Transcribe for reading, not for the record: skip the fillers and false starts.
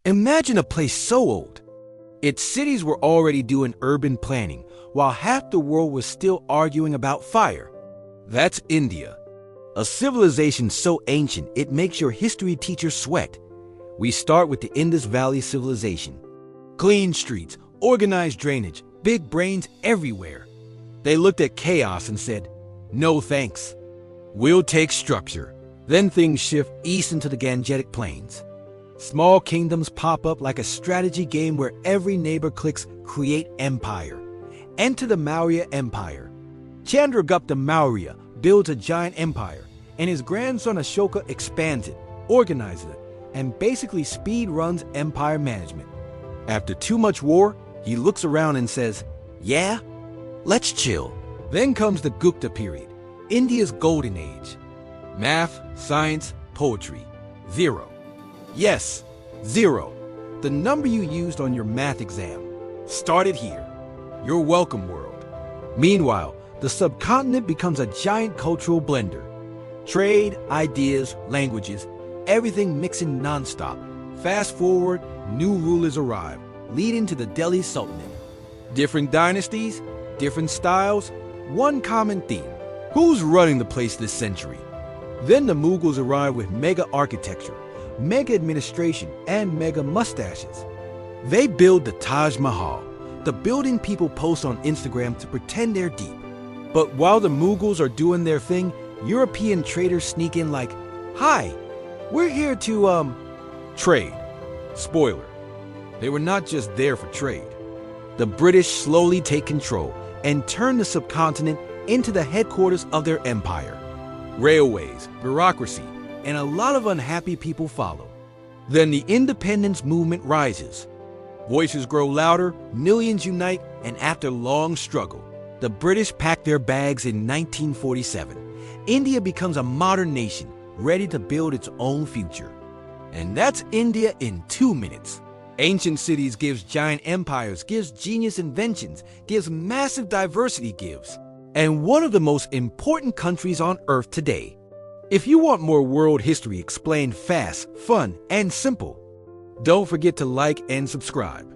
Imagine a place so old. Its cities were already doing urban planning, while half the world was still arguing about fire. That's India. A civilization so ancient it makes your history teacher sweat. We start with the Indus Valley Civilization. Clean streets, organized drainage, big brains everywhere. They looked at chaos and said, "No thanks. We'll take structure." Then things shift east into the Gangetic Plains. Small kingdoms pop up like a strategy game where every neighbor clicks "Create Empire." Enter the Maurya Empire. Gupta Maurya builds a giant empire, and his grandson Ashoka expands it, organizes it, and basically speed runs empire management. After too much war, he looks around and says, "Yeah, let's chill." Then comes the Gupta period, India's golden age. Math, science, poetry, zero. Yes, zero. The number you used on your math exam. Started here. You're welcome, world. Meanwhile, the subcontinent becomes a giant cultural blender. Trade, ideas, languages, everything mixing nonstop. Fast forward, new rulers arrive, leading to the Delhi Sultanate. Different dynasties, different styles, one common theme. Who's running the place this century? Then the Mughals arrive with mega architecture, mega administration, and mega mustaches. They build the Taj Mahal, the building people post on Instagram to pretend they're deep. But while the Mughals are doing their thing, European traders sneak in like, "Hi, we're here to, trade." Spoiler, they were not just there for trade. The British slowly take control and turn the subcontinent into the headquarters of their empire. Railways, bureaucracy, and a lot of unhappy people follow. Then the independence movement rises. Voices grow louder, millions unite, and after long struggle, the British pack their bags in 1947. India becomes a modern nation, ready to build its own future. And that's India in 2 minutes. Ancient cities gives giant empires, gives genius inventions, gives massive diversity, gives. And one of the most important countries on earth today. If you want more world history explained fast, fun, and simple, don't forget to like and subscribe.